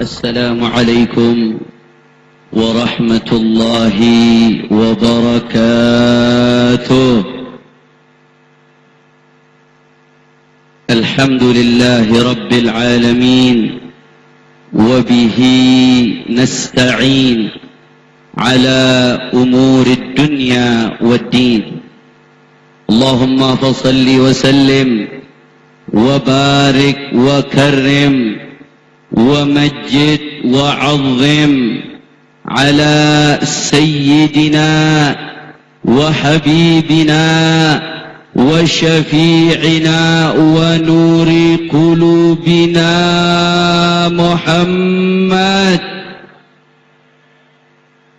السلام عليكم ورحمة الله وبركاته. الحمد لله رب العالمين وبه نستعين على أمور الدنيا والدين. اللهم فصل وسلم وبارك وكرم ومجد وعظم على سيدنا وحبيبنا وشفيعنا ونور قلوبنا محمد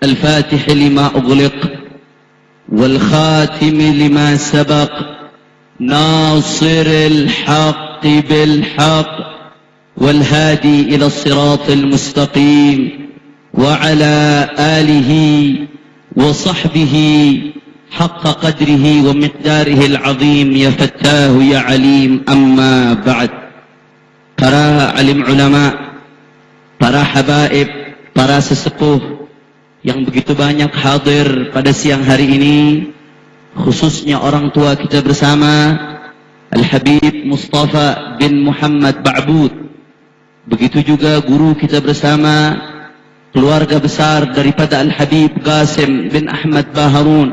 الفاتح لما أغلق والخاتم لما سبق ناصر الحق بالحق والهادي إلى الصراط المستقيم وعلى آله وصحبه حق قدره ومقداره العظيم. يا فتاه يا عليم. أما بعد. Para alim ulama, para habaib, para sesepuh yang begitu banyak hadir pada siang hari ini, khususnya orang tua kita bersama Al-Habib Mustafa bin Muhammad Ba'bud, begitu juga guru kita bersama, keluarga besar daripada Al-Habib Qasim bin Ahmad Baharun,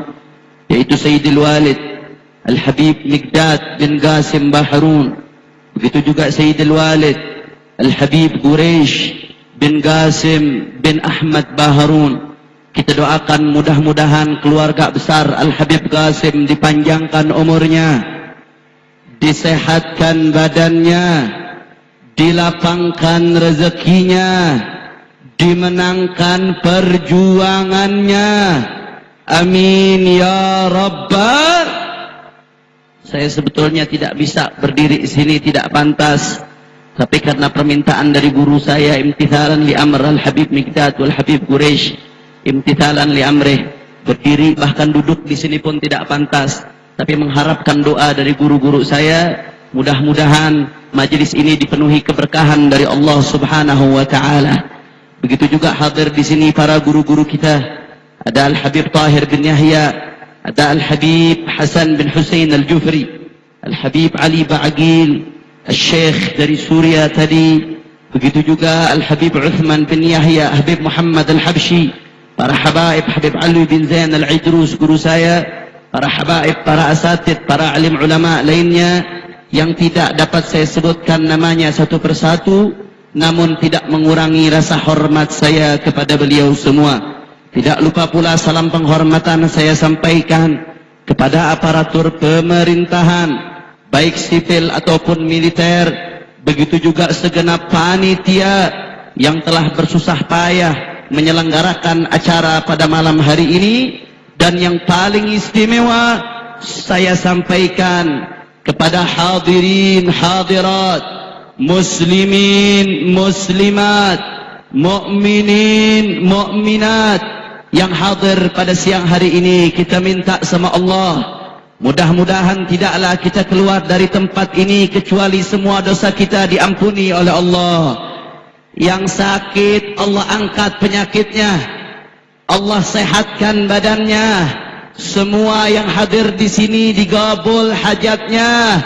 yaitu Sayyidil Walid Al-Habib Miqdad bin Qasim Baharun, begitu juga Sayyidil Walid Al-Habib Quraish bin Qasim bin Ahmad Baharun. Kita doakan mudah-mudahan keluarga besar Al-Habib Qasim dipanjangkan umurnya, disehatkan badannya, dilapangkan rezekinya, dimenangkan perjuangannya. Amin ya Rabbal. Saya sebetulnya tidak bisa berdiri di sini, tidak pantas, tapi karena permintaan dari guru saya, imtithalan li amr Al-Habib Miqdad wal Habib Quraish, imtithalan li amrih, berdiri bahkan duduk di sini pun tidak pantas, tapi mengharapkan doa dari guru-guru saya, mudah-mudahan majelis ini dipenuhi keberkahan dari Allah Subhanahu wa taala. Begitu juga hadir di sini para guru-guru kita. Ada Al-Habib Tahir bin Yahya, ada Al-Habib Hasan bin Hussein Al-Jufri, Al-Habib Ali Ba'agil, Al-Syekh dari Suria tadi, begitu juga Al-Habib Uthman bin Yahya, Habib Muhammad Al-Habshi, para habaib, Habib Ali bin Zain Al-Idrus guru saya, para habaib, para asatid, para alim ulama lainnya yang tidak dapat saya sebutkan namanya satu persatu, namun tidak mengurangi rasa hormat saya kepada beliau semua. Tidak lupa pula salam penghormatan saya sampaikan kepada aparatur pemerintahan, baik sipil ataupun militer, begitu juga segenap panitia yang telah bersusah payah menyelenggarakan acara pada malam hari ini. Dan yang paling istimewa saya sampaikan kepada hadirin hadirat, muslimin muslimat, mukminin mukminat yang hadir pada siang hari ini. Kita minta sama Allah, mudah-mudahan tidaklah kita keluar dari tempat ini kecuali semua dosa kita diampuni oleh Allah. Yang sakit Allah angkat penyakitnya, Allah sehatkan badannya. Semua yang hadir di sini digabul hajatnya,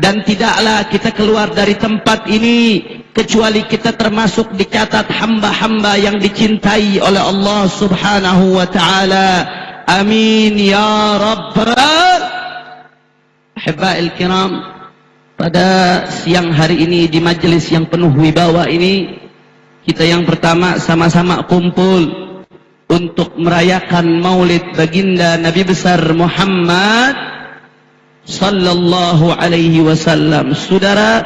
dan tidaklah kita keluar dari tempat ini kecuali kita termasuk dicatat hamba-hamba yang dicintai oleh Allah Subhanahu wa taala. Amin ya Rabbal. Ahibba'il kiram, pada siang hari ini di majelis yang penuh wibawa ini, kita yang pertama sama-sama kumpul untuk merayakan maulid baginda Nabi besar Muhammad sallallahu alaihi wasallam. Saudara,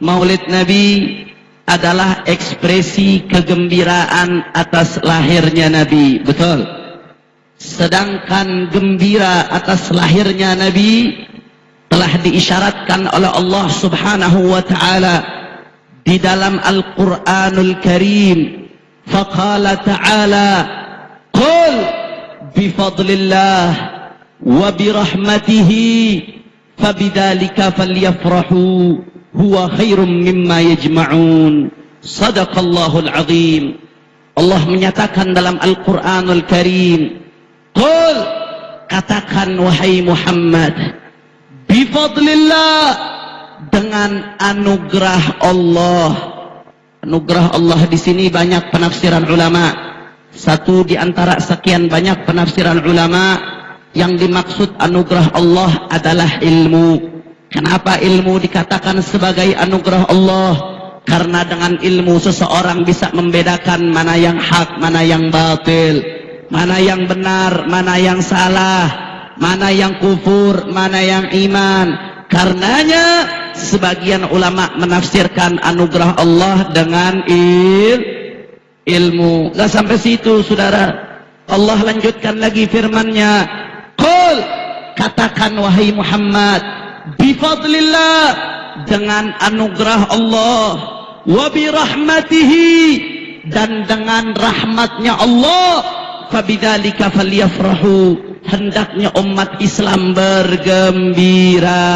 maulid Nabi adalah ekspresi kegembiraan atas lahirnya Nabi, betul. Sedangkan gembira atas lahirnya Nabi telah diisyaratkan oleh Allah Subhanahu wa taala di dalam Al-Qur'anul Karim. Faqala ta'ala, qul bifadlillah wa birahmatihi fabidzalika falyafrahu huwa khairum mimma yajma'un. Sadaqallahul azim. Allah menyatakan dalam Al-Quranul Karim, Qul, katakan wahai Muhammad, bifadlillah, dengan anugerah Allah. Anugerah Allah di sini banyak penafsiran ulama. Satu di antara sekian banyak penafsiran ulama, yang dimaksud anugerah Allah adalah ilmu. Kenapa ilmu dikatakan sebagai anugerah Allah? Karena dengan ilmu seseorang bisa membedakan mana yang hak, mana yang batil, mana yang benar, mana yang salah, mana yang kufur, mana yang iman. Karenanya sebagian ulama menafsirkan anugerah Allah dengan ilmu. Gak sampai situ, saudara. Allah lanjutkan lagi firman-Nya, Qul, katakan wahai Muhammad, bifadlillah, dengan anugerah Allah, wa birahmatihi, dan dengan rahmatnya Allah, fabidzalika falyafrahu, hendaknya umat Islam bergembira.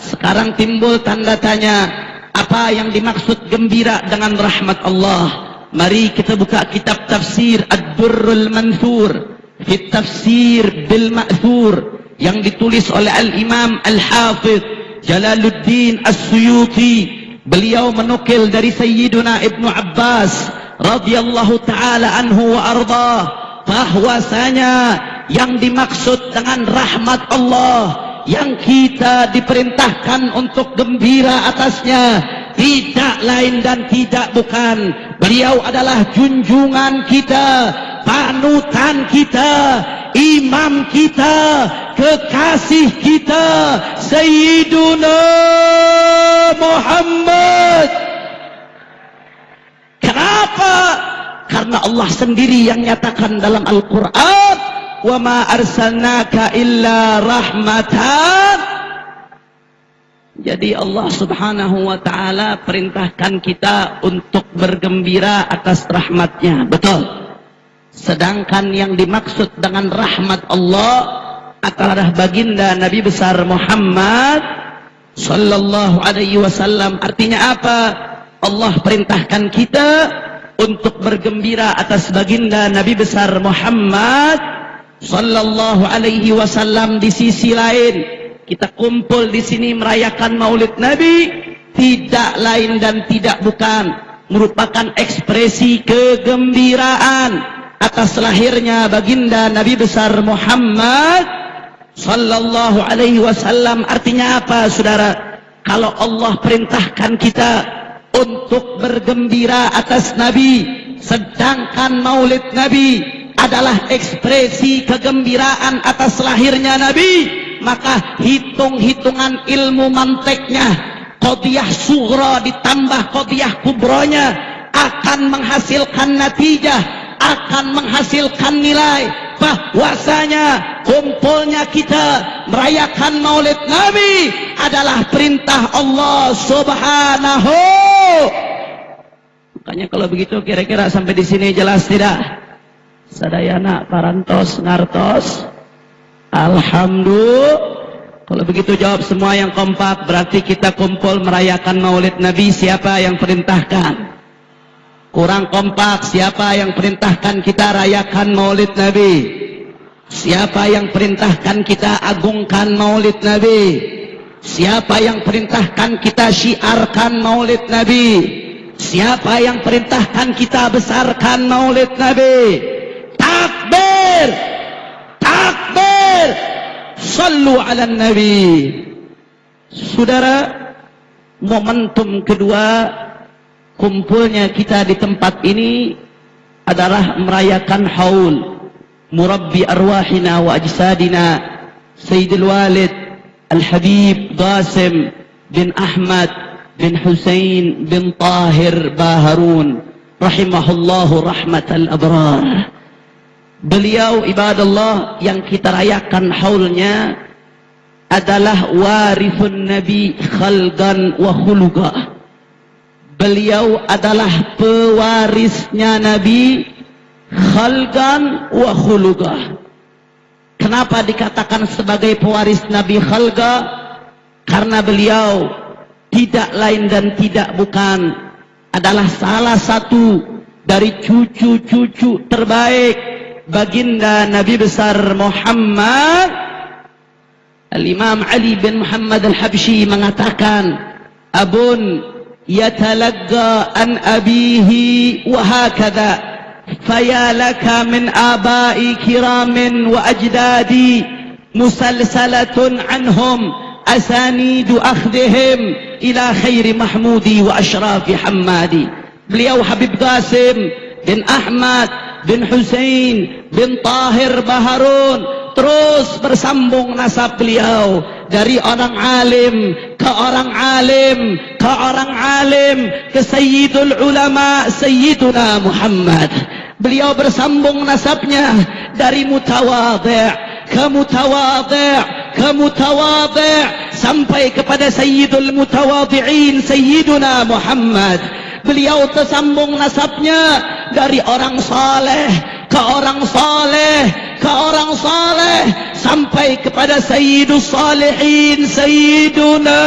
Sekarang timbul tanda tanya, apa yang dimaksud gembira dengan rahmat Allah? Mari kita buka kitab tafsir Ad-Durrul Manthur fi tafsir bil ma'thur, yang ditulis oleh Al-Imam Al-Hafidh Jalaluddin As-Suyuti. Beliau menukil dari Sayyiduna Ibnu Abbas radhiyallahu ta'ala anhu wa ardah, bahwasanya yang dimaksud dengan rahmat Allah yang kita diperintahkan untuk gembira atasnya tidak lain dan tidak bukan, beliau adalah junjungan kita, panutan kita, imam kita, kekasih kita, Sayyiduna Muhammad. Kenapa? Karena Allah sendiri yang nyatakan dalam Al-Quran, wa ma arsalnaka illa rahmatan. Jadi Allah subhanahu wa ta'ala perintahkan kita untuk bergembira atas rahmatnya, betul. Sedangkan yang dimaksud dengan rahmat Allah adalah baginda Nabi besar Muhammad sallallahu alaihi wasallam. Artinya apa? Allah perintahkan kita untuk bergembira atas baginda Nabi besar Muhammad sallallahu alaihi wasallam. Di sisi lain, kita kumpul di sini merayakan Maulid Nabi tidak lain dan tidak bukan merupakan ekspresi kegembiraan atas lahirnya baginda Nabi besar Muhammad sallallahu alaihi wasallam. Artinya apa, saudara? Kalau Allah perintahkan kita untuk bergembira atas Nabi, sedangkan Maulid Nabi adalah ekspresi kegembiraan atas lahirnya Nabi, maka hitung-hitungan ilmu manteknya, qadiyah sughra ditambah qadiyah kubronya akan menghasilkan natijah, akan menghasilkan nilai bahwasanya kumpulnya kita merayakan Maulid Nabi adalah perintah Allah subhanahu. Makanya kalau begitu kira-kira sampai di sini jelas tidak? Sadayana parantos ngartos. Alhamdulillah. Kalau begitu jawab semua yang kompak, berarti kita kumpul merayakan Maulid Nabi. Siapa yang perintahkan? Kurang kompak, siapa yang perintahkan kita rayakan Maulid Nabi? Siapa yang perintahkan kita agungkan Maulid Nabi? Siapa yang perintahkan kita syiarkan Maulid Nabi? Siapa yang perintahkan kita besarkan Maulid Nabi? Takbir! Takbir! Sallu ala Nabi. Saudara, momentum kedua kumpulnya kita di tempat ini adalah merayakan haul murabbi arwahina wa ajsadina Sayyidul Walid Al-Habib Qasim bin Ahmad bin Husain bin Tahir Baharun rahimahullahu rahmatal abrar. Beliau ibadallah yang kita rayakan haulnya adalah warithun Nabi khalqan wa khuluqa. Beliau adalah pewarisnya Nabi khalqan wa khuluqa. Kenapa dikatakan sebagai pewaris Nabi khalqa? Karena beliau tidak lain dan tidak bukan adalah salah satu dari cucu-cucu terbaik baginda Nabi besar Muhammad. Al-Imam Ali bin Muhammad Al-Habsyi mengatakan, abun yatalagga an abihi wa hakadha faya laka min abai kiramin wa ajdadi musalsalatun anhum asanidu akhdihim ila khairi mahmudi wa ashrafi hammadi. Beliau Habib Qasim bin Ahmad bin Hussein bin Tahir Baharun terus bersambung nasab beliau dari orang alim ke orang alim ke orang alim ke Sayyidul Ulama Sayyiduna Muhammad. Beliau bersambung nasabnya dari mutawadhi' ke mutawadhi' ke mutawadhi' sampai kepada Sayyidul Mutawadhi'in Sayyiduna Muhammad. Beliau tersambung nasabnya dari orang saleh ke orang saleh ke orang saleh sampai kepada Sayyidus Salihin Sayyiduna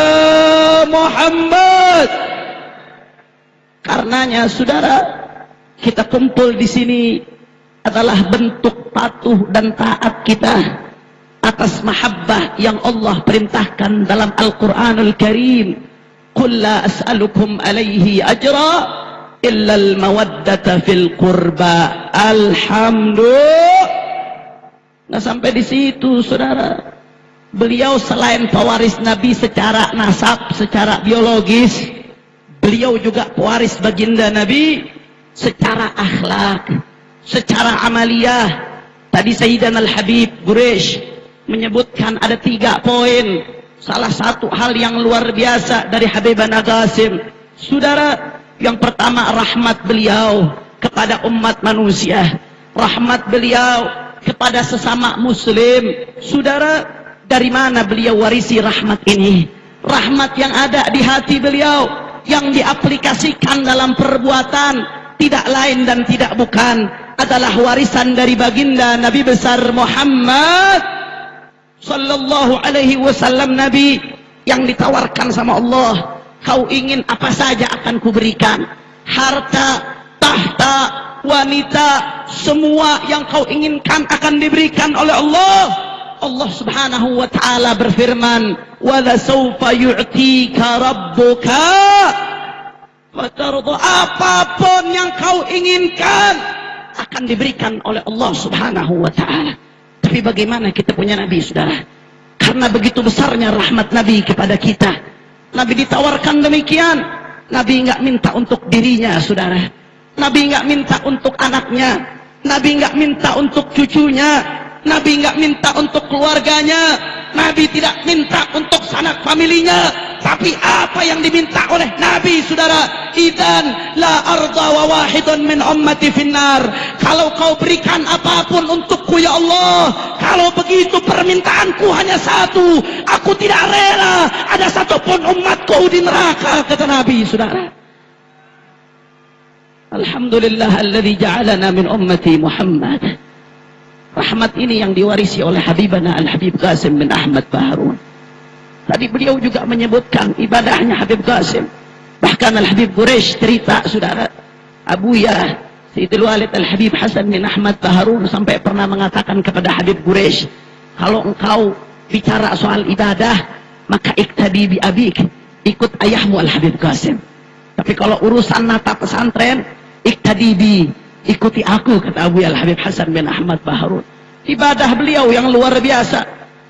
Muhammad. Karenanya saudara, kita kumpul di sini adalah bentuk patuh dan taat kita atas mahabbah yang Allah perintahkan dalam Al-Quranul Karim. Qul la as'alukum alaihi ajra illa al-mawaddata fil qurba. Alhamdulillah. Nah, sampai di situ saudara, beliau selain pewaris Nabi secara nasab, secara biologis, beliau juga pewaris baginda Nabi secara akhlak, secara amaliyah. Tadi Sayyidina Al-Habib Quraisy menyebutkan ada 3 poin. Salah satu hal yang luar biasa dari Habibana Qasim, saudara, yang pertama rahmat beliau kepada umat manusia, rahmat beliau kepada sesama muslim. Saudara, dari mana beliau warisi rahmat ini? Rahmat yang ada di hati beliau, yang diaplikasikan dalam perbuatan, tidak lain dan tidak bukan adalah warisan dari baginda Nabi besar Muhammad sallallahu alaihi wasallam. Nabi yang ditawarkan sama Allah, kau ingin apa saja akan kuberikan, harta, tahta, wanita, semua yang kau inginkan akan diberikan oleh Allah. Allah subhanahu wa ta'ala berfirman, wala sawfa yu'tika rabbuka fatarda. Apapun yang kau inginkan akan diberikan oleh Allah subhanahu wa ta'ala. Tapi bagaimana kita punya Nabi, saudara? Karena begitu besarnya rahmat Nabi kepada kita, Nabi ditawarkan demikian. Nabi enggak minta untuk dirinya, saudara. Nabi enggak minta untuk anaknya, Nabi enggak minta untuk cucunya, Nabi enggak minta untuk keluarganya, Nabi tidak minta untuk sanak familinya. Tapi apa yang diminta oleh Nabi, saudara? Idan la arda wa wahidun min ummati finnar. Kalau kau berikan apapun untukku ya Allah, kalau begitu permintaanku hanya satu, aku tidak rela ada satupun umatku di neraka, kata Nabi, saudara. Alhamdulillah alladzi ja'alana min ummati Muhammad. Rahmat ini yang diwarisi oleh Habibana Al-Habib Qasim bin Ahmad Baharun. Tadi beliau juga menyebutkan ibadahnya Habib Qasim. Bahkan Al-Habib Quraisy cerita, saudara, Abuya Sayyidul Walid Al-Habib Hasan bin Ahmad Baharun sampai pernah mengatakan kepada Habib Quraisy, kalau engkau bicara soal ibadah, maka iktadi bi abik, ikut ayahmu Al-Habib Qasim. Tapi kalau urusan nata pesantren, iktadi bi, ikuti aku, kata Abuya Al-Habib Hasan bin Ahmad Baharun. Ibadah beliau yang luar biasa,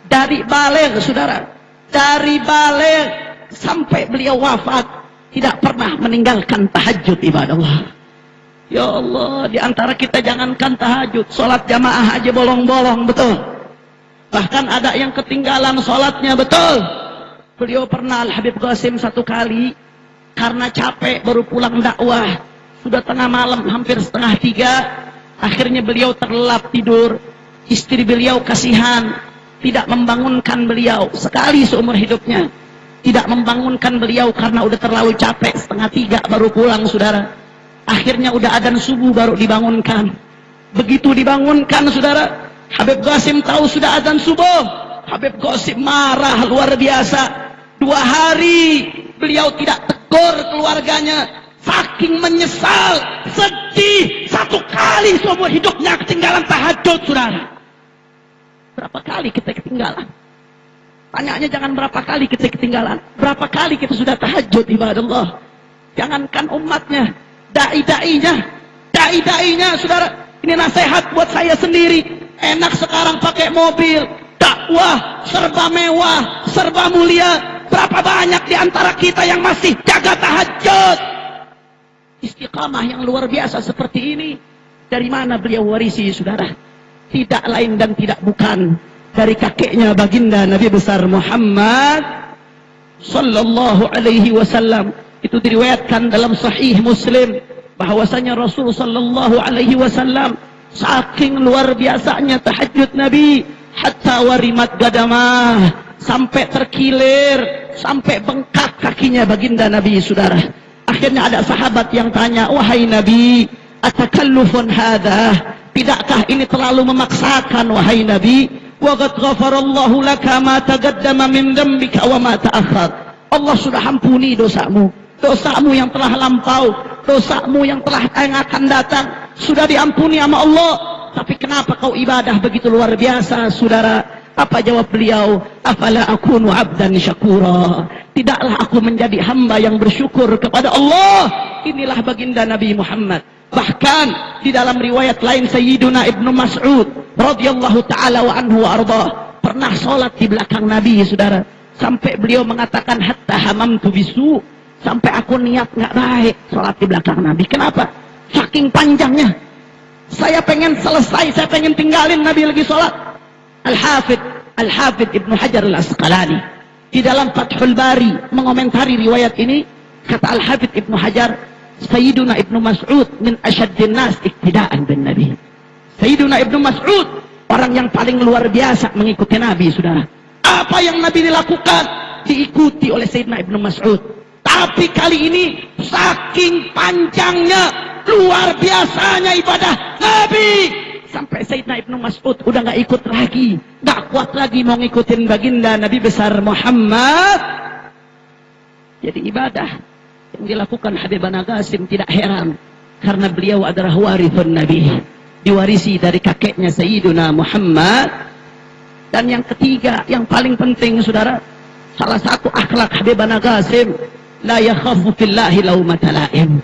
dari baligh, saudara, dari baligh sampai beliau wafat tidak pernah meninggalkan tahajud ibadah Allah. Ya Allah, di antara kita jangankan tahajud, sholat jamaah aja bolong-bolong, betul. Bahkan ada yang ketinggalan sholatnya, betul. Beliau pernah Al-Habib Qasim satu kali karena capek baru pulang dakwah, sudah tengah malam hampir 2:30, akhirnya beliau terlelap tidur. Istri beliau kasihan, tidak membangunkan beliau sekali seumur hidupnya, tidak membangunkan beliau karena udah terlalu capek. 2:30 baru pulang, saudara. Akhirnya udah adzan subuh baru dibangunkan. Begitu dibangunkan, saudara, Habib Qasim tahu sudah adzan subuh. Habib Qasim marah luar biasa. 2 hari beliau tidak tegur keluarganya. saking menyesal, sedih, satu kali seumur hidupnya ketinggalan tahajud, saudara. Berapa kali kita ketinggalan? Tanyanya jangan berapa kali kita ketinggalan, berapa kali kita sudah tahajud, ibadah Allah. Jangankan umatnya, dai-dainya, saudara. Ini nasihat buat saya sendiri. Enak sekarang pakai mobil, dakwah, serba mewah, serba mulia. Berapa banyak di antara kita yang masih jaga tahajud? Istiqamah yang luar biasa seperti ini, dari mana beliau warisi, saudara? Tidak lain dan tidak bukan dari kakeknya baginda Nabi besar Muhammad sallallahu alaihi wasallam. Itu diriwayatkan dalam Sahih Muslim bahwasanya Rasul sallallahu alaihi wasallam saking luar biasanya tahajud Nabi, hatta warimat gadamah, sampai terkilir, sampai bengkak kakinya baginda Nabi, saudara. Akhirnya ada sahabat yang tanya, wahai Nabi, atakallufun hadha, tidakkah ini terlalu memaksakan wahai Nabi? Wa qad ghafarallahu laka ma taqaddama min dhanbika wa ma ta'akhkhar. Allah sudah ampuni dosamu, dosamu yang telah lampau, dosamu yang akan datang sudah diampuni sama Allah. Tapi kenapa kau ibadah begitu luar biasa, saudara? Apa jawab beliau? Afala akunu abdan syakura. Tidaklah aku menjadi hamba yang bersyukur kepada Allah. Inilah baginda Nabi Muhammad. Bahkan di dalam riwayat lain Sayyiduna Ibnu Mas'ud radhiyallahu taala wa anhu wa ardah pernah salat di belakang Nabi, saudara. Sampai beliau mengatakan hatta hamamtu bisu, sampai aku niat nggak baik salat di belakang Nabi. Kenapa? Saking panjangnya. Saya pengen selesai, saya pengen tinggalin Nabi lagi salat. Al-Hafidh Ibnu Hajar Al-Asqalani di dalam Fathul Bari mengomentari riwayat ini, kata Al-Hafidh Ibnu Hajar, Sayyiduna Ibnu Mas'ud min asyaddin nas iktidaan bin Nabi. Sayyiduna Ibnu Mas'ud orang yang paling luar biasa mengikuti Nabi, saudara. Apa yang Nabi dilakukan diikuti oleh Sayyidina Ibnu Mas'ud. Tapi kali ini saking panjangnya, luar biasanya ibadah Nabi, sampai Sayyidina Ibnu Mas'ud udah gak ikut lagi, gak kuat lagi mau ngikutin baginda Nabi besar Muhammad. Jadi ibadah yang dilakukan Habibana Qasim tidak heran, karena beliau adalah warithun Nabi, diwarisi dari kakeknya Sayyiduna Muhammad. Dan yang ketiga, yang paling penting, saudara, salah satu akhlak Habibana Qasim, la yakhafu fillahi laumata laim.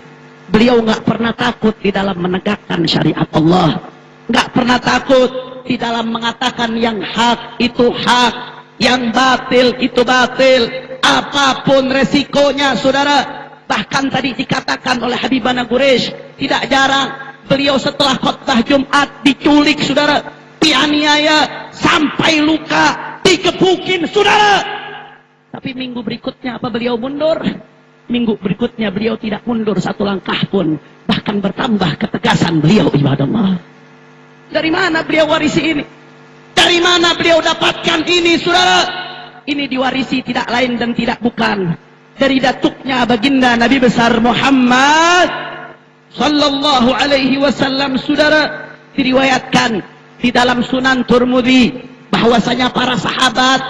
Beliau gak pernah takut di dalam menegakkan syariat Allah, gak pernah takut di dalam mengatakan yang hak itu hak, yang batil itu batil, apapun resikonya, saudara. Bahkan tadi dikatakan oleh Habibana Quraisy, tidak jarang beliau setelah khutbah Jumat diculik, saudara, dianiaya sampai luka, digebukin, saudara. Tapi minggu berikutnya apa beliau mundur? Minggu berikutnya beliau tidak mundur satu langkah pun, bahkan bertambah ketegasan beliau, ibadah Allah. Dari mana beliau warisi ini? Dari mana beliau dapatkan ini, saudara? Ini diwarisi tidak lain dan tidak bukan dari datuknya baginda Nabi besar Muhammad sallallahu alaihi wasallam, saudara. Diriwayatkan di dalam Sunan Tirmidzi bahwasanya para sahabat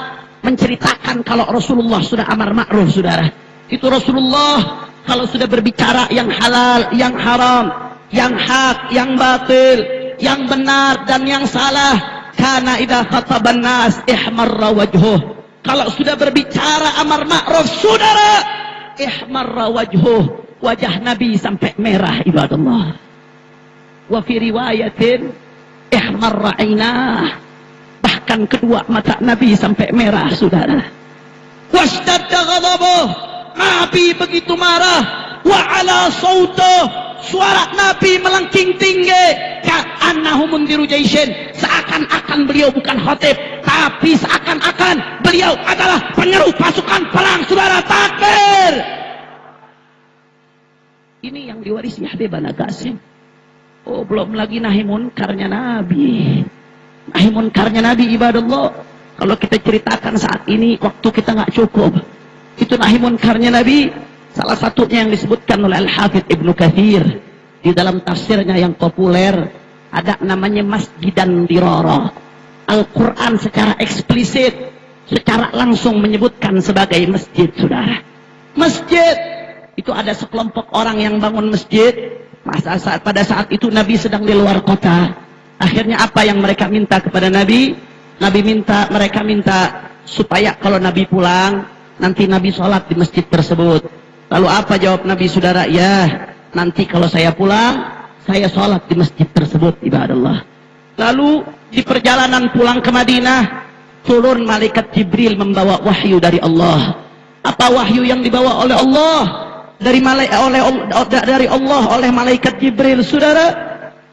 menceritakan kalau Rasulullah sudah amar ma'ruf, saudara. Itu Rasulullah kalau sudah berbicara yang halal, yang haram, yang hak, yang batil, yang benar dan yang salah, kana idza khataban nas ihmarra wajhuh. Kalau sudah berbicara amar ma'ruf, saudara, ihmarra wajhuh, wajah Nabi sampai merah, ibadallah. Wa fi riwayatin ihmarra ainah, bahkan kedua mata Nabi sampai merah, saudara. Washtadda ghadabuh, Nabi begitu marah. Wa ala sautuh, suara Nabi melengking tinggi, ka'annahu mundiru jaishin, seakan-akan beliau bukan khatib, tapi seakan-akan beliau adalah penyeru pasukan perang, saudara. Takbir. Ini yang diwarisi Habibana Qasim. Oh, belum lagi nahi munkarnya Nabi. Nahi munkarnya Nabi, ibadallah. Kalau kita ceritakan saat ini, waktu kita nggak cukup. Itu nahi munkarnya Nabi. Salah satunya yang disebutkan oleh Al-Hafidh Ibnu Katsir di dalam tafsirnya yang populer, ada namanya Masjidan Dirara. Al-Quran secara eksplisit, secara langsung menyebutkan sebagai masjid, saudara. Masjid itu ada sekelompok orang yang bangun masjid. Pada saat itu Nabi sedang di luar kota. Akhirnya apa yang mereka minta kepada Nabi? Mereka minta supaya kalau Nabi pulang, nanti Nabi sholat di masjid tersebut. Lalu apa jawab Nabi, saudara? Ya, nanti kalau saya pulang, saya sholat di masjid tersebut, ibadallah. Lalu di perjalanan pulang ke Madinah, turun malaikat Jibril membawa wahyu dari Allah. Apa wahyu yang dibawa oleh Allah? Dari Allah oleh malaikat Jibril, saudara.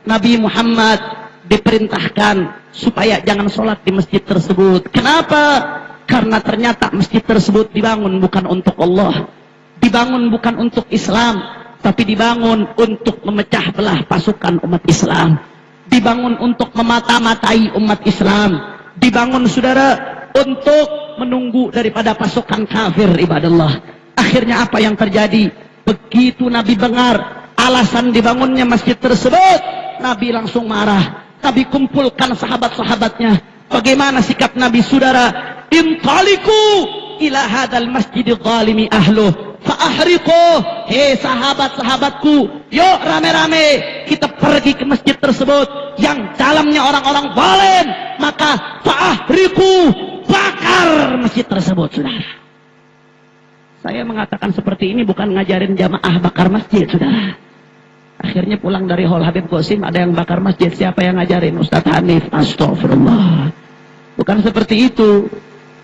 Nabi Muhammad diperintahkan supaya jangan sholat di masjid tersebut. Kenapa? Karena ternyata masjid tersebut dibangun bukan untuk Allah, dibangun bukan untuk Islam, tapi dibangun untuk memecah belah pasukan umat Islam, dibangun untuk memata-matai umat Islam, dibangun, saudara, untuk menunggu daripada pasukan kafir, ibadallah. Akhirnya apa yang terjadi? Begitu Nabi dengar alasan dibangunnya masjid tersebut, Nabi langsung marah. Nabi kumpulkan sahabat-sahabatnya. Bagaimana sikap Nabi, saudara? Intaliku ila hadal masjidil zalimi ahluh fa'ahriquh. Hei sahabat-sahabatku, yuk rame-rame kita pergi ke masjid tersebut yang dalamnya orang-orang zalim, maka fa'ahriquh, bakar masjid tersebut, saudara. Saya mengatakan seperti ini bukan ngajarin jamaah bakar masjid, saudara. Akhirnya pulang dari Hall Habib Qasim, ada yang bakar masjid. Siapa yang ngajarin? Ustaz Hanif. Astagfirullah. Bukan seperti itu.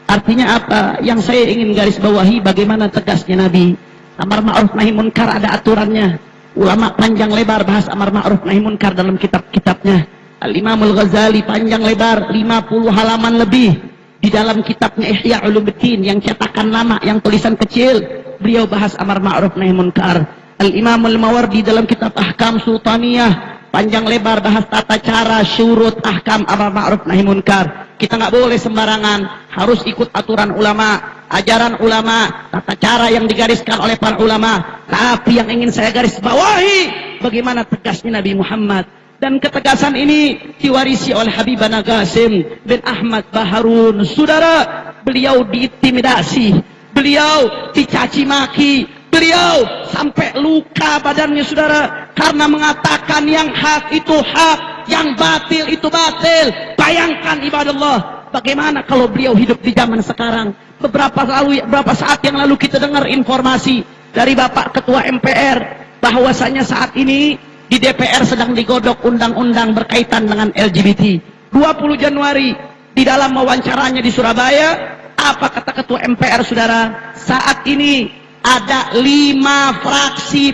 Artinya apa? Yang saya ingin garis bawahi, bagaimana tegasnya Nabi. Amar ma'ruf nahi munkar ada aturannya. Ulama panjang lebar bahas amar ma'ruf nahi munkar dalam kitab-kitabnya. Al-Imamul Ghazali panjang lebar 50 halaman lebih di dalam kitabnya Ihya Ulumuddin yang cetakan lama, yang tulisan kecil, beliau bahas amar ma'ruf nahi munkar. Al-Imam Al-Mawardi dalam kitab Ahkam Sultaniyah panjang lebar bahas tata cara, syurut, ahkam, amar ma'ruf nahi munkar. Kita nggak boleh sembarangan, harus ikut aturan ulama, ajaran ulama, tata cara yang digariskan oleh para ulama. Tapi yang ingin saya garis bawahi, bagaimana tegasnya Nabi Muhammad. Dan ketegasan ini diwarisi oleh Habibana Qasim bin Ahmad Baharun. Saudara, beliau diintimidasi, beliau dicaci maki, beliau sampai luka badannya, saudara, karena mengatakan yang hak itu hak, yang batil itu batil. Bayangkan, ibadallah, bagaimana kalau beliau hidup di zaman sekarang. Beberapa saat yang lalu kita dengar informasi dari Bapak Ketua MPR bahwasanya saat ini di DPR sedang digodok undang-undang berkaitan dengan LGBT. 20 Januari di dalam wawancaranya di Surabaya, apa kata Ketua MPR, saudara? Saat ini ada 5 fraksi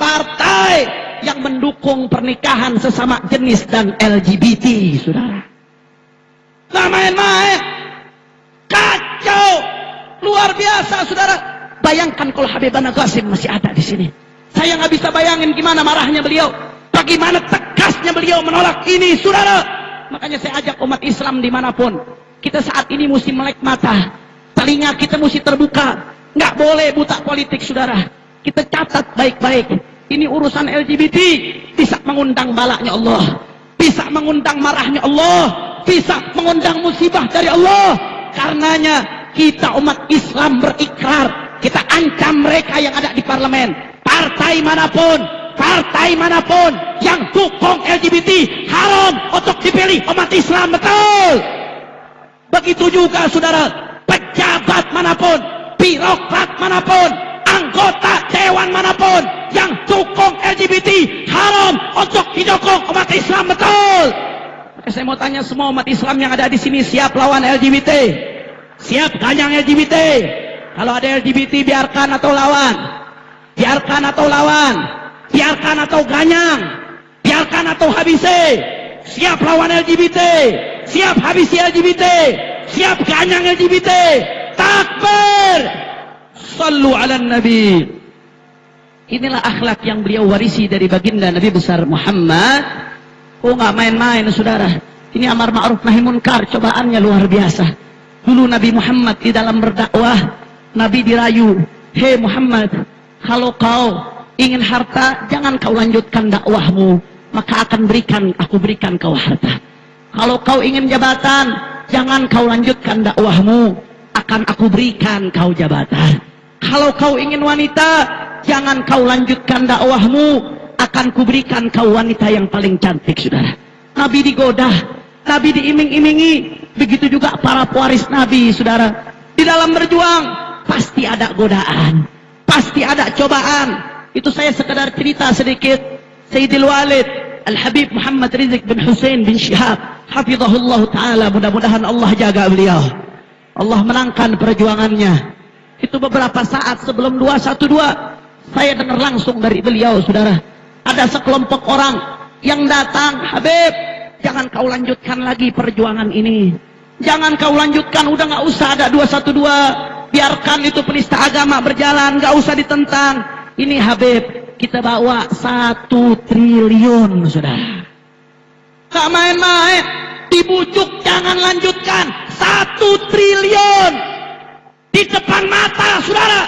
partai yang mendukung pernikahan sesama jenis dan LGBT, saudara. Nggak main-main, kacau, luar biasa, saudara. Bayangkan kalau Habibana Qasim masih ada di sini. Saya nggak bisa bayangin gimana marahnya beliau, bagaimana tegasnya beliau menolak ini, saudara. Makanya saya ajak umat Islam dimanapun, kita saat ini mesti melek mata, telinga kita mesti terbuka, nggak boleh buta politik, saudara. Kita catat baik-baik, ini urusan LGBT bisa mengundang balaknya Allah, bisa mengundang marahnya Allah, bisa mengundang musibah dari Allah. Karenanya kita umat Islam berikrar, kita ancam mereka yang ada di parlemen, partai manapun yang dukung LGBT haram untuk dipilih umat Islam, betul. Begitu juga, saudara, pejabat manapun, birokrat manapun, anggota dewan manapun yang dukung LGBT haram untuk didukung umat Islam, betul. Maka saya mau tanya semua umat Islam yang ada di sini, siap lawan LGBT? Siap ganyang LGBT? Kalau ada LGBT biarkan atau lawan? Biarkan atau lawan? Biarkan atau ganyang? Biarkan atau habisi? Siap lawan LGBT? Siap habisi LGBT? Siap ganyang LGBT? Takbir! Sallu ala Nabi. Inilah akhlak yang beliau warisi dari baginda Nabi besar Muhammad. Oh, nggak main-main, saudara. Ini amar ma'ruf nahi munkar, cobaannya luar biasa. Dulu Nabi Muhammad di dalam berdakwah, Nabi dirayu, hei Muhammad, kalau kau ingin harta, jangan kau lanjutkan dakwahmu, maka aku berikan kau harta. Kalau kau ingin jabatan, jangan kau lanjutkan dakwahmu, akan aku berikan kau jabatan. Kalau kau ingin wanita, jangan kau lanjutkan dakwahmu, akan kuberikan kau wanita yang paling cantik, saudara. Nabi digoda, Nabi diiming-imingi, begitu juga para pewaris Nabi, saudara. Di dalam berjuang, pasti ada godaan, pasti ada cobaan. Itu saya sekedar cerita sedikit. Sayyidil Walid Al-Habib Muhammad Rizik bin Hussein bin Syihab, hafizahullah ta'ala, mudah-mudahan Allah jaga beliau, Allah menangkan perjuangannya. Itu beberapa saat sebelum 212, saya dengar langsung dari beliau, saudara. Ada sekelompok orang yang datang, Habib, jangan kau lanjutkan lagi perjuangan ini. Jangan kau lanjutkan, udah gak usah ada 212. Biarkan itu penista agama berjalan, gak usah ditentang. Ini Habib, kita bawa 1 triliun, saudara. Gak main-main, dibujuk jangan lanjutkan. 1 triliun di depan mata, saudara.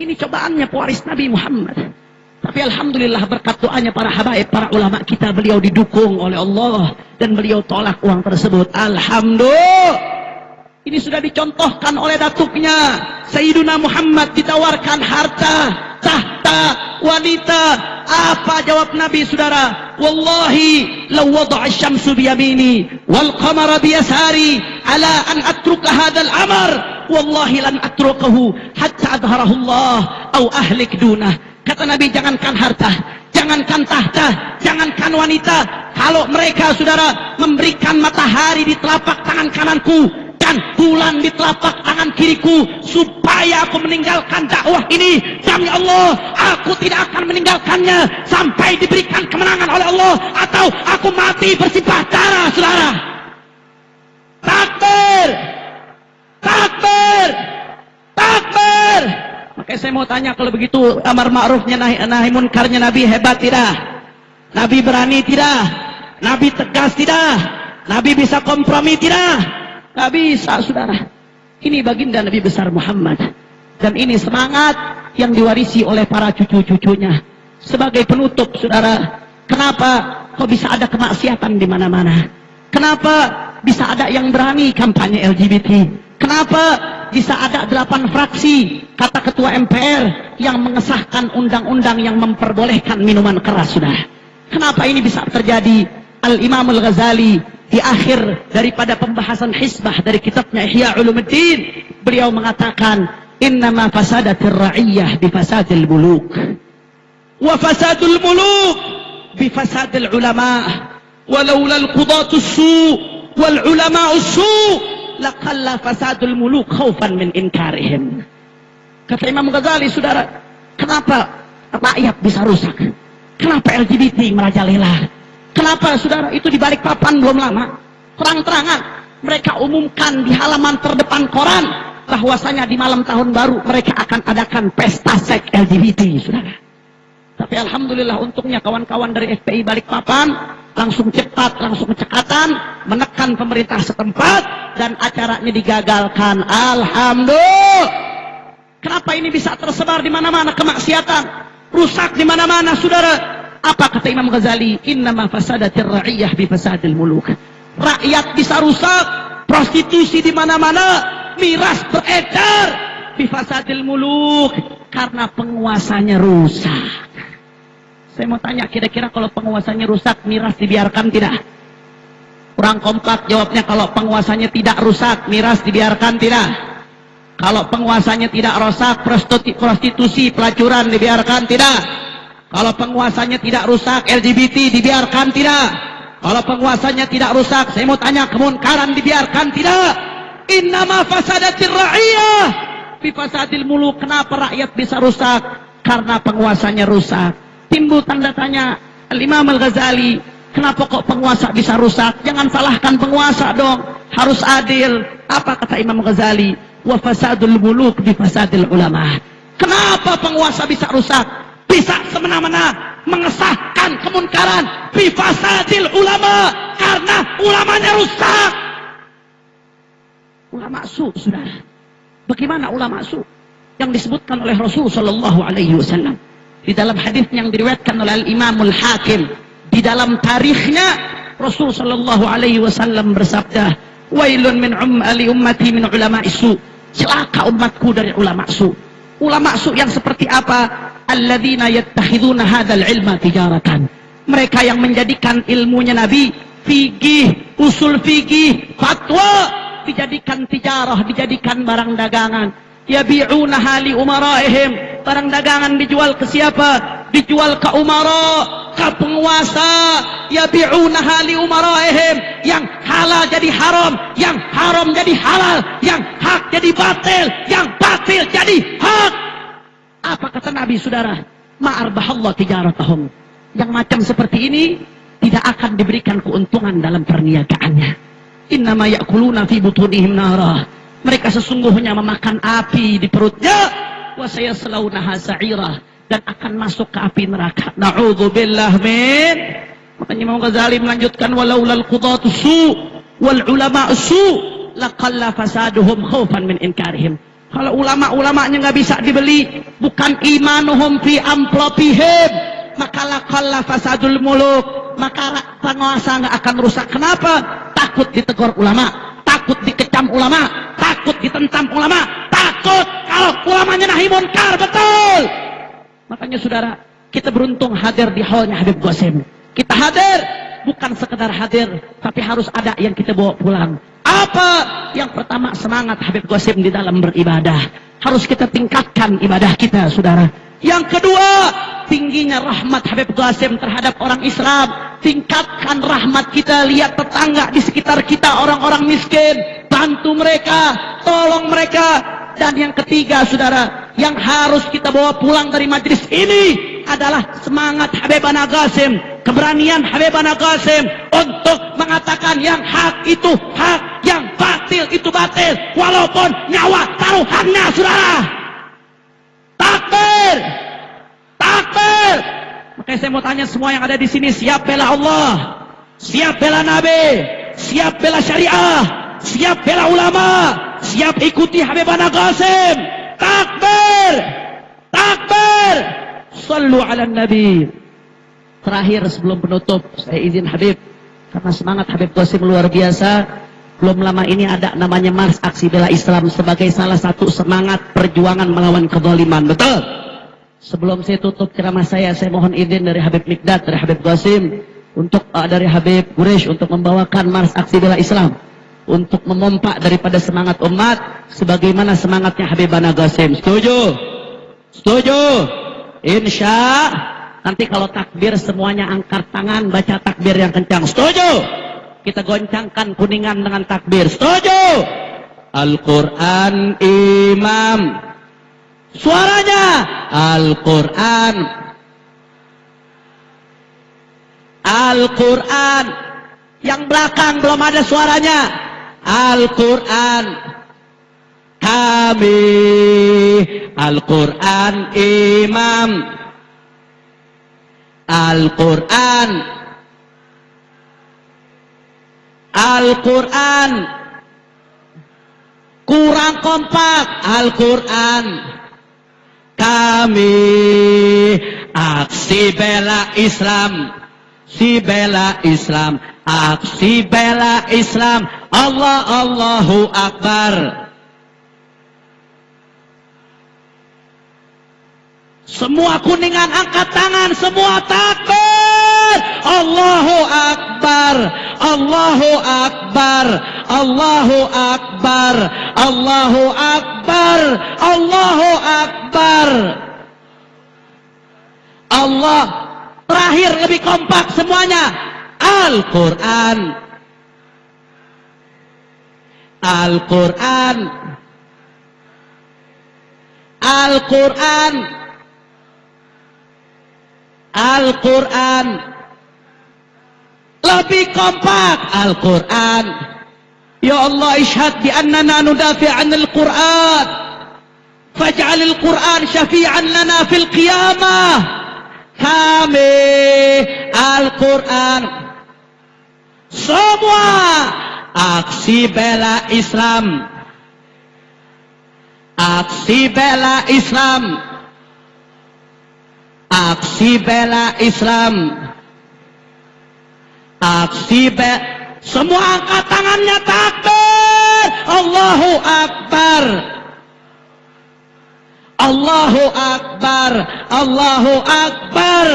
Ini cobaannya pewaris Nabi Muhammad. Tapi alhamdulillah berkat doanya para habaib, para ulama kita, beliau didukung oleh Allah dan beliau tolak uang tersebut. Alhamdulillah. Ini sudah dicontohkan oleh datuknya. Sayyiduna Muhammad ditawarkan harta, tahta, wanita. Apa jawab Nabi, saudara? Wallahi law wada'a asy-syamsu biyamini wal qamara biyasari ala an atruka hadzal amr, wallahi lan atrukahu hatta adharahu Allah au ahlik dunah. Kata Nabi, jangankan harta, jangankan tahta, jangankan wanita. Kalau mereka, saudara, memberikan matahari di telapak tangan kananku dan bulan di telapak tangan kiriku supaya aku meninggalkan dakwah ini, demi Allah, aku tidak akan meninggalkannya sampai diberikan kemenangan oleh Allah atau aku mati bersimpah darah, saudara. Takbir! Takbir! Takbir! Makanya saya mau tanya, kalau begitu amar ma'rufnya nahi munkarnya Nabi hebat tidak? Nabi berani tidak? Nabi tegas tidak? Nabi bisa kompromi tidak? Gak bisa, saudara. Ini baginda Nabi besar Muhammad. Dan ini semangat yang diwarisi oleh para cucu-cucunya. Sebagai penutup, saudara, kenapa kok bisa ada kemaksiatan di mana-mana? Kenapa bisa ada yang berani kampanye LGBT? Kenapa bisa ada 8 fraksi, kata ketua MPR, yang mengesahkan undang-undang yang memperbolehkan minuman keras, saudara? Kenapa ini bisa terjadi? Al-Imam Al-Ghazali di akhir daripada pembahasan hisbah dari kitabnya Ihya Ulumuddin, beliau mengatakan, innama fasadatir ra'iyyah bifasadil muluk wa fasadul muluk bifasadil ulama walaula al-qudatus su' wal ulama'us su' laqalla fasadul muluk khaufan min inkarihim. Kata Imam Ghazali, saudara, kenapa rakyat bisa rusak? Kenapa LGBT merajalela? Kenapa, saudara? Itu di balik papan belum lama, terang-terangan mereka umumkan di halaman terdepan koran bahwasanya di malam tahun baru mereka akan adakan pesta seks LGBT, saudara. Tapi alhamdulillah, untungnya kawan-kawan dari FPI Balikpapan langsung cepat, langsung cekatan menekan pemerintah setempat dan acaranya digagalkan. Alhamdulillah. Kenapa ini bisa tersebar di mana-mana kemaksiatan, rusak di mana-mana, saudara? Apa kata Imam Ghazali? Innama fasadatir ra'iyyah bi fasadil muluk. Rakyat bisa rusak, prostitusi di mana-mana, miras beredar bi fasadil muluk, karena penguasanya rusak. Saya mau tanya, kira-kira kalau penguasanya rusak, miras dibiarkan tidak? Kurang kompak jawabnya. Kalau penguasanya tidak rusak, miras dibiarkan tidak? Kalau penguasanya tidak rusak, prostitusi, pelacuran dibiarkan tidak? Kalau penguasanya tidak rusak, LGBT dibiarkan tidak? Kalau penguasanya tidak rusak, saya mau tanya, kemunkaran dibiarkan tidak? Innama fasadatir ra'iyah bi fasadil muluk. Kenapa rakyat bisa rusak? Karena penguasanya rusak. Timbul tanda tanya Al-Imam Al-Ghazali, kenapa kok penguasa bisa rusak? Jangan salahkan penguasa dong, harus adil. Apa kata Imam Ghazali? Wa fasadul muluk bi fasadil ulama. Kenapa penguasa bisa rusak? Bisa semena-mena mengesahkan kemunkaran bi fasadil ulama, karena ulamanya rusak. Ulama su, saudara. Bagaimana ulama su? Yang disebutkan oleh Rasul sallallahu alaihi wasallam di dalam hadis yang diriwayatkan oleh Al-Imamul Hakim, di dalam tarikhnya Rasul sallallahu alaihi wasallam bersabda, Wailun min ali ummati min ulama'i su. Celaka umatku dari ulama su. Ulama su yang seperti apa? Alladzina yattakhiduna hadzal ilma tijaratan. Mereka yang menjadikan ilmunya Nabi, fikih, usul fikih, fatwa dijadikan tijarah, dijadikan barang dagangan. Yabi'unaha li umaraihim. Barang dagangan dijual ke siapa? Dijual ke umara, ke penguasa. Yabi'unaha li umaraihim. Yang halal jadi haram, yang haram jadi halal, yang hak jadi batil, yang batil jadi hak. Apa kata Nabi, saudara? Ma'arbahallah tijaratahum. Yang macam seperti ini tidak akan diberikan keuntungan dalam perniagaannya. Innama ya'kuluna fi butunihim narah. Mereka sesungguhnya memakan api di perutnya. Wa sayaslaunaha sa'irah. Dan akan masuk ke api neraka. Na'udzubillah min. Makanya Imam Ghazali melanjutkan, walaulal qudatu su wal ulama su laqalla fasaduhum khaufan min inkarihim. Kalau ulama-ulamanya nggak bisa dibeli, bukan imanuhum fi amplopihim, maka laqalla fasadul muluk, maka penguasa nggak akan rusak. Kenapa? Takut ditegur ulama, takut dikecam ulama, takut ditentang ulama, takut kalau ulamanya nahi munkar. Betul. Makanya saudara, kita beruntung hadir di hallnya Habib Qasim. Kita hadir bukan sekedar hadir, tapi harus ada yang kita bawa pulang. Apa? Yang pertama, semangat Habib Qasim di dalam beribadah. Harus kita tingkatkan ibadah kita, saudara. Yang kedua, tingginya rahmat Habib Qasim terhadap orang Islam. Tingkatkan rahmat kita, lihat tetangga di sekitar kita, orang-orang miskin, bantu mereka, tolong mereka. Dan yang ketiga, saudara, yang harus kita bawa pulang dari majlis ini adalah semangat Habibana Qasim, keberanian Habibana Qasim untuk mengatakan yang hak itu hak, yang batil itu batil, walaupun nyawa taruhannya, saudara. Takbir, takbir. Makanya saya mau tanya semua yang ada di sini, siap bela Allah, siap bela Nabi, siap bela syariah, siap bela ulama, siap ikuti Habibana Qasim. Takbir, takbir. Sallu ala Nabi. Terakhir sebelum penutup, saya izin Habib, karena semangat Habib Qasim luar biasa. Belum lama ini ada namanya Mars Aksi Bela Islam sebagai salah satu semangat perjuangan melawan kezaliman. Betul? Sebelum saya tutup ceramah saya mohon izin dari Habib Mikdad, dari Habib Qasim, untuk dari Habib Quraisy untuk membawakan Mars Aksi Bela Islam, untuk memompa daripada semangat umat sebagaimana semangatnya Habibana Qasim. Setuju? Setuju? Insya. Nanti kalau takbir semuanya angkat tangan, baca takbir yang kencang. Setuju? Kita goncangkan kuningan dengan takbir. Setuju? Al-Quran imam. Suaranya Al-Quran. Al-Quran. Yang belakang belum ada suaranya. Al-Quran. Kami Al-Quran imam. Al-Quran. Al-Quran. Kurang kompak. Al-Quran. Kami aksi bela Islam. Si bela Islam. Aksi bela Islam. Allah, Allahu Akbar. Semua kuningan angkat tangan, semua takbir. Allahu Akbar. Allahu Akbar. Allahu Akbar. Allahu Akbar. Allahu Akbar. Allah. Terakhir lebih kompak semuanya. Al-Quran. Al-Quran. Al-Quran. Al-Quran. Lebih kompak. Al-Quran. Ya Allah, ishhad bi annana nudafi' 'anil Quran. Faj'alil Quran syafi'an lana fil qiyamah. Kami Al-Quran. Semua aksi bela Islam. Aksi bela Islam. Aksi bela Islam. Aksi bela. Semua angkat tangannya takbir. Allahu Akbar. Allahu Akbar. Allahu Akbar.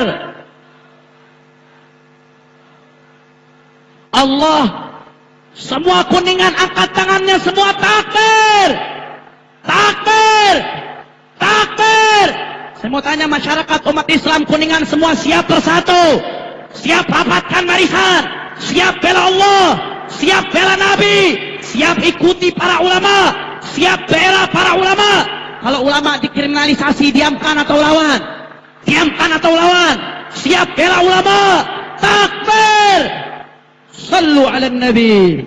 Allah. Semua Kuningan angkat tangannya, semua takbir. Takbir. Takbir. Saya mau tanya masyarakat umat Islam Kuningan semua siap bersatu? Siap rapatkan barisan? Siap bela Allah? Siap bela Nabi? Siap ikuti para ulama? Siap bela para ulama? Kalau ulama dikriminalisasi, diamkan atau lawan? Diamkan atau lawan? Siap bela ulama? Takbir! Sallu ala Nabi.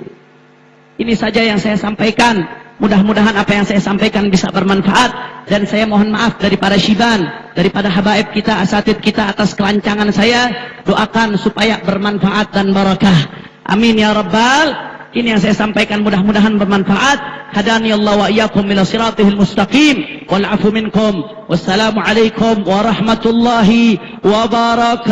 Ini saja yang saya sampaikan. Mudah-mudahan apa yang saya sampaikan bisa bermanfaat. Dan saya mohon maaf daripada Syiban, daripada habaib kita, asatid kita atas kelancangan saya. Doakan supaya bermanfaat dan barakah. Amin ya Rabbal. Ini yang saya sampaikan mudah-mudahan bermanfaat. Hadani Allah wa iyyakum ila siratihil mustaqim. Wal afu minkum. Wassalamualaikum warahmatullahi wabarakatuh.